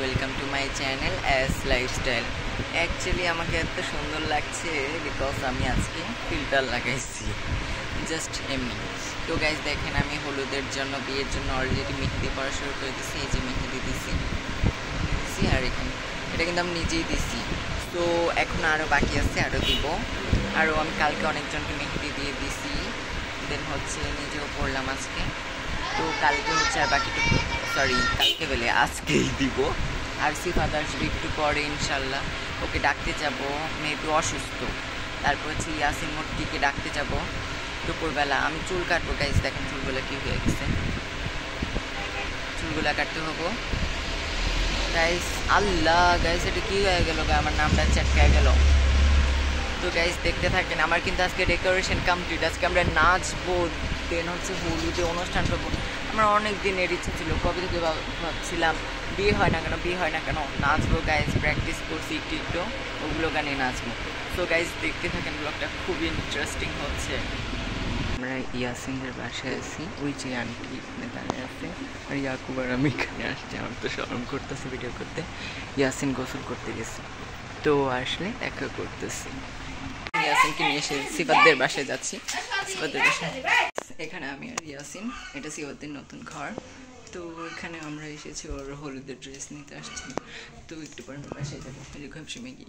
Welcome to my channel S lifestyle. Actually আমাকে এত সুন্দর লাগছে বিকজ আমি আজকে ফিল্টার লাগাইছি জাস্ট এমনি। তো গাইজ দেখেন, আমি হলুদের জন্য বিয়ের জন্য অলরেডি মেহেদি পড়া শুরু করে দিছি। এই যে মেহেদি দিছি আর এখানে এটা কিন্তু আমি নিজেই দিছি। তো এখন আরও বাকি আছে, আরও দিব। আরও আমি কালকে অনেকজনকে মেহেদি দিয়ে দিছি, দেন হচ্ছে নিজেও পড়লাম আজকে। তো কালকে হচ্ছে আর বাকিটুকু কালকে বলে আজকেই দিব। আর সিফাত আসবে একটু পরে ইনশাল্লাহ, ওকে ডাকতে যাব, মেবি অসুস্থ। তারপর হচ্ছে ইয়াসিন মোট্টিকে ডাকতে যাব দুপুরবেলা। আমি চুল কাটবো গাইজ, দেখেন চুলগুলো কী হয়ে গেছে, চুলগুলা কাটতে হবো গাইজ। আল্লাহ গাইজ, এটা কী হয়ে গেল, আমার নামটা চ্যাটকে গেল। তো গাইজ দেখতে থাকেন, আমার কিন্তু আজকে ডেকোরেশন কমপ্লিট। আজকে আমরা নাচবো, দেন হচ্ছে হলুদে অনুষ্ঠান করবো। আমার অনেক দিনের ইচ্ছা ছিল, কবে থেকে ভাবছিলাম বিয়ে হয় না কেন নাচবো গাইজ। প্র্যাকটিস করছি একটু ওগুলো গানে নাচবো। তো গাইজ দেখতে থাকেন, ব্লগটা খুবই ইন্টারেস্টিং হচ্ছে। আমরা ইয়াসিনদের বাসায় আছি, ওই যে আন্টি দাঁড়িয়ে আছে, আর ইয়াকুব আর আমি এখানে আসছি। আমার তো শরম করতেছে ভিডিও করতে। ইয়াসিন গোসল করতে গেছে, তো আসলে দেখা করতেছি। ইয়াসিনকে নিয়ে এসে সিফাতদের বাসায় যাচ্ছি। সিফাতদের বাসায় এখানে আমি আর ইয়াসিন, এটা সিফাতদের নতুন ঘর। তো এখানে আমরা এসেছি ওর হলুদের ড্রেস নিতে আসছি। তো একটু পরে বাসায় যাবো, এই যে ঘাপসি মেগি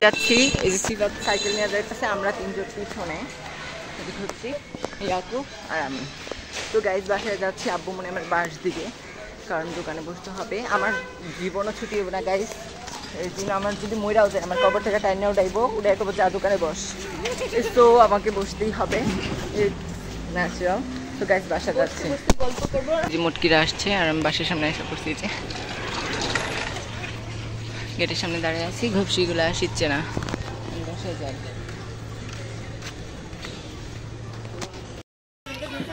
যাচ্ছি। এই যে সিফাত সাইকেল নিয়ে যাইতেছে, আমরা তিনজন পিছনে ঘুরছি, ইয়াকুব আর আমি। তো গাইজ বাসায় যাচ্ছি, আব্বু মনে আমার বাস দিকে, কারণ দোকানে বসতে হবে। আমার জীবনও ছুটি হবে না গাইজ। এই দিন আমার যদি মইরাও যায়, আমার কবর থেকে টাইনে উঠাইবো, উঠে করবো যা দোকানে বস। তো আমাকে বসতেই হবে, ন্যাচারাল। তো গাইজ বাসা যাচ্ছে, যে মুটকিরা আসছে আর আমি বাসার সামনে এসে পড়ছি। যে গেটের সামনে দাঁড়িয়ে আছি, ঘুপসিগুলো আসছে না, বাসায় যাই।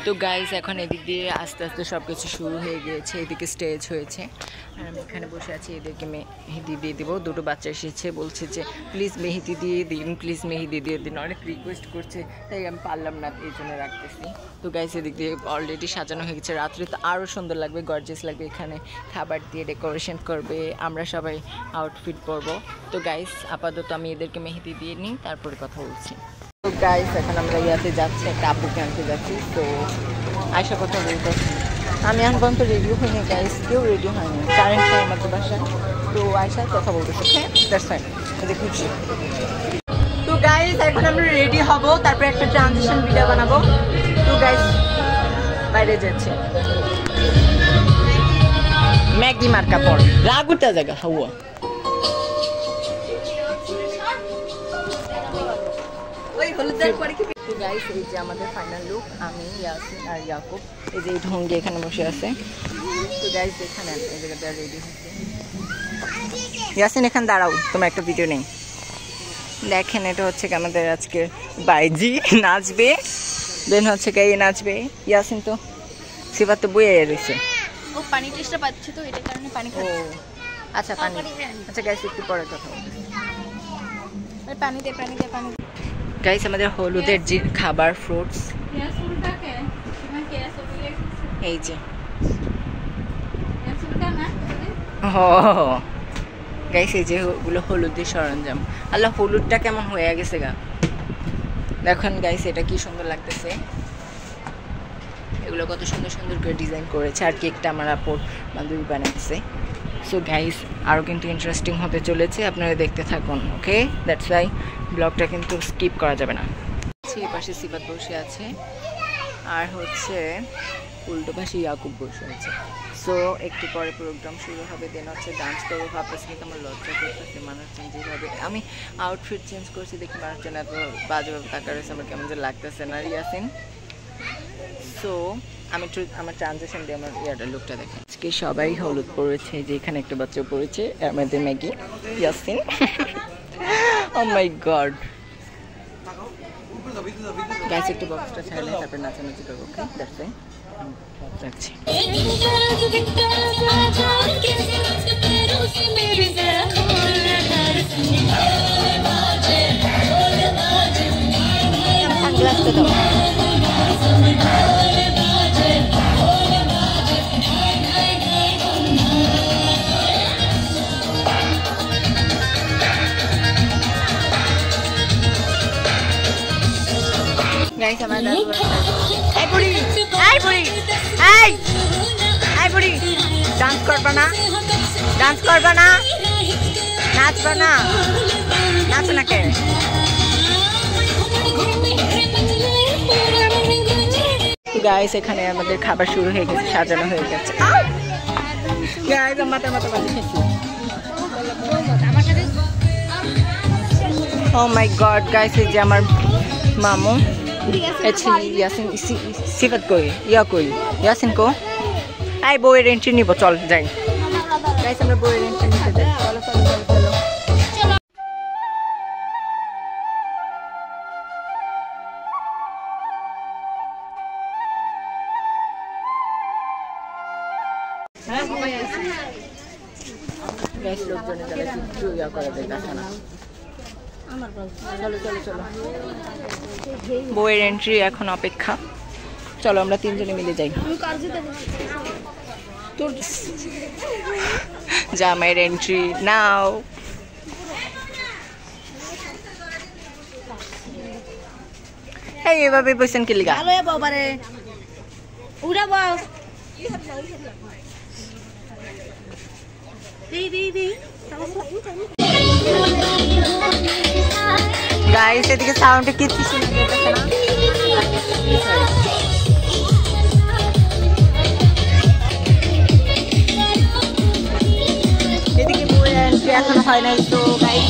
তো গাইজ এখন এদিক দিয়ে আস্তে আস্তে সব কিছু শুরু হয়ে গিয়েছে। এদিকে স্টেজ হয়েছে আর আমি এখানে বসে আছি। এদেরকে মেহেদি দিয়ে দেবো। দুটো বাচ্চা এসেছে, বলছে যে প্লিজ মেহেদি দিয়ে দিন, প্লিজ মেহেদি দিয়ে দিন, অনেক রিকোয়েস্ট করছে, তাই আমি পারলাম না, এই জন্য রাখতেছি। তো গাইজ এদিক দিয়ে অলরেডি সাজানো হয়ে গেছে, রাত্রে তো আরও সুন্দর লাগবে, গর্জিয়াস লাগবে। এখানে খাবার দিয়ে ডেকোরেশন করবে, আমরা সবাই আউটফিট পরবো। তো গাইজ আপাতত আমি এদেরকে মেহেদি দিয়ে নিই, তারপরে কথা বলছি। তো গাইস এখন আমরা ইয়াতে যাচ্ছি, একটা আব্বুকে আনতে যাচ্ছি। তো আয়সা কথা বলতেছি, আমি এখন পর্যন্ত রেডিও হয়নি গাইস, কেউ রেডি হয়নি, কারেন্ট নেই আমাদের বাসায়। তো আয়সার কথা বলতেছি, হ্যাঁ দ্যাটস ফাইন, দেখুছি। তো গাইস এখন আমরা রেডি হব, তারপরে একটা ট্রানজিশন ভিডিও বানাবো। তো গাইস বাইরে যাচ্ছি, ম্যাগি মার্কা পর রাগুটা জায়গা হাওয়া। তো গাইস এই যে আমাদের ফাইনাল লুক, আমি ইয়াসিন আর ইয়াকুব, এই যে ঢঙ্গি এখানে বসে আছে। তো গাইস এখানে এই জায়গাটা রেডি হচ্ছে। ইয়াসিন এখানে দাঁড়াও, তোমার একটা ভিডিও নেই। দেখেন এটা হচ্ছে কি আমাদের আজকের বাইজি নাচবে, দেন হচ্ছে কে নাচবে। ইয়াসিন তো সিফাত তো বইয়ে রয়েছে, ও পানি টেস্টটা পাচ্ছে, তো এটার কারণে পানি খাচ্ছে। ও আচ্ছা পানি, আচ্ছা গাইস একটু পরে কথা বলবো। পানি দে গাইস আমাদের হলুদের যে খাবার ফ্রুটস, এই যে গাইস এই যে ওগুলো হলুদের সরঞ্জাম। আল্লাহ হলুদটা কেমন হয়ে গেছে গা, দেখুন গাইস এটা কি সুন্দর লাগতেছে। এগুলো কত সুন্দর সুন্দর করে ডিজাইন করেছে, আর কেকটা আমার আপুর বান্ধবী বানাচ্ছে। সো গাইস আরও কিন্তু ইন্টারেস্টিং হতে চলেছে, আপনারা দেখতে থাকুন। ওকে, দ্যাটস ওয়াই ব্লগটা কিন্তু স্কিপ করা যাবে না। এই পাশে সিফাত বসে আছে, আর হচ্ছে উল্টো পাশে ইয়াকুব বসে আছে। সো একটু পরে প্রোগ্রাম শুরু হবে, দেন হচ্ছে ডান্স করবো। ভাবতেছি কিন্তু আমার লজ্জা করতেছে, মানুষজন যেভাবে আমি আউটফিট চেঞ্জ করছি দেখি মানুষজন এত বাজেভাবে তাকা রয়েছে, আমার কেমন যে লাগতেছে না ইয়াসিন। সো আমি একটু আমার ট্রানজেকশন দিয়ে আমার ইয়ারটা লুকটা দেখেন। আজকে সবাই হলুদ পরেছে, যে এখানে একটা বাচ্চা পড়েছে, আমাদের ম্যাগি ইয়াসিন। ও মাই গড গাইস একটু বক্সটা ছাড়লে তারপর নাচানাচি করবো। ওকে দ্যাটস ইট, রাখছি। গ্লাসটা দাও। গাইস আমার দাদু এই বুড়ি এই বুড়ি এই বুড়ি ডান্স করবা না নাচবা না নাচো না কে গাইস এখানে আমাদের খাবার শুরু হয়ে গেছে সাজানো হয়ে গেছে গাইস মাথা বাজি খেয়েছি Oh my god guys এই যে আমার মামু এছি ইয়াসিন সিফাত কই ইয়াসিন কো আই বউয়ের এন্ট্রি নিব চল যাই গাইস আমরা বউয়ের এন্ট্রি নিতে যাই চলো গাইস লোকজনের যারা কিছু ইয়া করে দেয় দেখা না চলো বউয়ের এন্ট্রি এখন অপেক্ষা চলো আমরা তিনজনে মিলে যাই তোর জামাইয়ের এন্ট্রি নাও এই এভাবে বসেন কি লিগা ভালো বাবারে উড়া বাস দি গাইস এদিকে সাউন্ডে কিছু শুনে যেতেছে না এদিকে বউয়ের এন্ট্রি এখন হয় নাই তো গাইস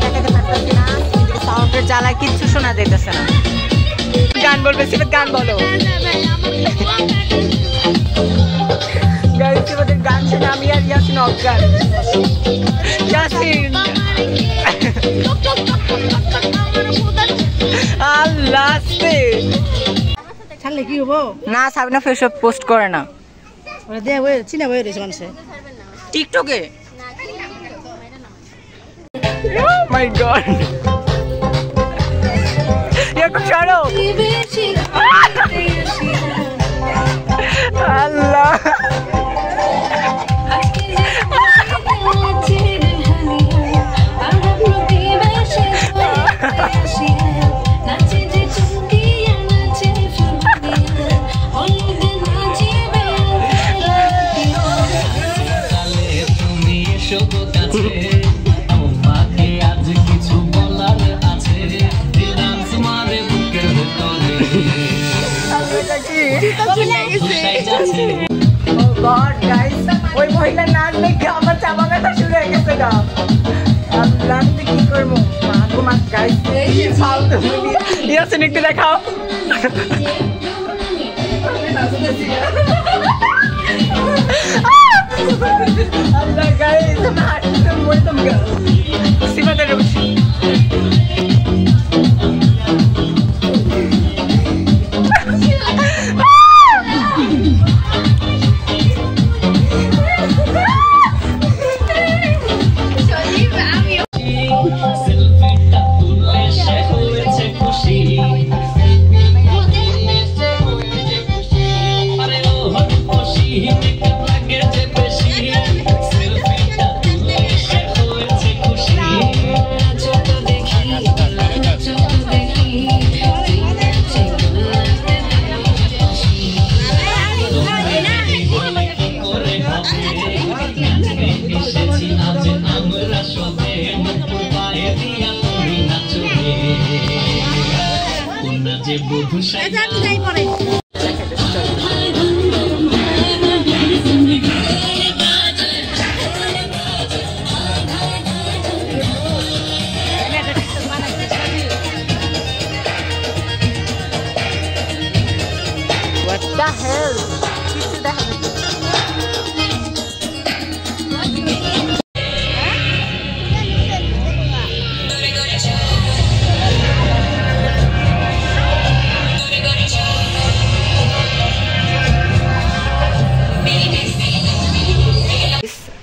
দেখাতে পারতেছি না এদিকে সাউন্ডের জ্বালায় কিচ্ছু শোনা যাইতেছে না গান বলবে সিফাত গান বলো গাইস সিফাতের গান শুনে আমি আর ইয়াসিন অজ্ঞান ইয়াসিন আল্লাহ ছাড়লে কি হবো না সাবিনা ফেসবুক পোস্ট করে না ওরা দে ওই চিনা বই রয়েছে মানুষে টিকটকে মাই গড ইয়াকো ছাড়ো আল্লাহ ওই মহিলা নাচ দেখে আমার চাপা ব্যথা শুরু হয়ে গেছে গা আমি কি করবো মা গাইস ইয়াসিন একটু দেখাও আল্লাহ গাইস হাঁটতে মরতাম গা সিমাদের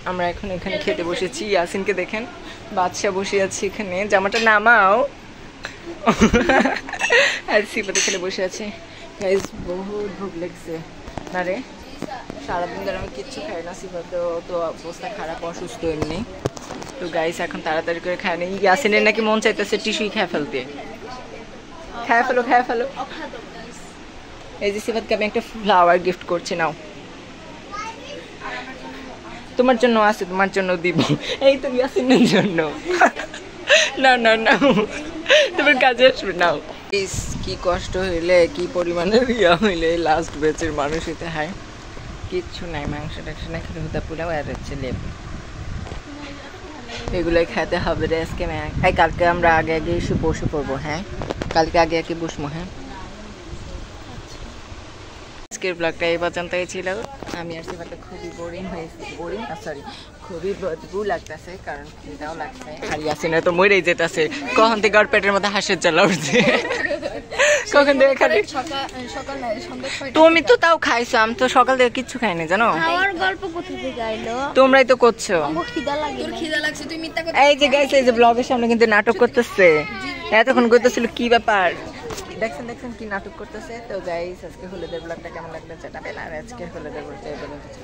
আমরা এখন এখানে খেতে বসেছি ইয়াসিনকে দেখেন বাদশা বসে আছে এখানে জামাটা নামাও আর সিফাত এখানে বসে আছে গাইস বহুত ভোগ লাগছে না রে সারাদিন ধরে আমি কিচ্ছু খাই না সিফাত তো অবস্থা খারাপ অসুস্থ এমনি তো গাইস এখন তাড়াতাড়ি করে খায় নি ইয়াসিনের নাকি মন চাইতেছে টিস্যুই খেয়ে ফেলতে খায় ফেলো। এই যে সিফাতকে আমি একটা ফ্লাওয়ার গিফট করছি, নাও তোমার জন্য আছে, তোমার জন্য দিব। এই তো ইয়াসিনের জন্য। না তোমার কাজে আসবে, নাও। কি কষ্ট হইলে, কি পরিমাণে ইয়া হইলে লাস্ট ব্যাচের মানুষ হইতে হয়। কিচ্ছু নাই, মাংস টাংস না খেলে হুদা পোলাও আর হচ্ছে লেবু, এগুলোই খেতে হবে রে আজকে। কালকে আমরা আগে এসে বসে পড়বো। হ্যাঁ, কালকে আগে বসবো। হ্যাঁ, আজকের ব্লগটা এই পর্যন্তই ছিল। আমি আর সিফাতে খুবই খুবই বদবু লাগতেছে, কারণ খিদাও লাগছে। আর ইয়াসিনা তো মরেই যেতেছে, কখন থেকে ওর পেটের মধ্যে হাঁসের জ্বালা উঠছে। কখন থেকে খালি তুমি তো তাও খাইছো, আমি তো সকাল থেকে কিচ্ছু খাইনি জানো। তোমরাই তো করছো। এই যে গাইস, এই যে ব্লগের সামনে কিন্তু নাটক করতেছে, এতক্ষণ করতেছিল কি ব্যাপার দেখছেন কি নাটক করতেছে। তো গাইস, আজকে হলুদের ব্লগটা কেমন লাগলো জানাবেন, আর আজকে হলুদের ব্লগটা এই পর্যন্ত ছিল।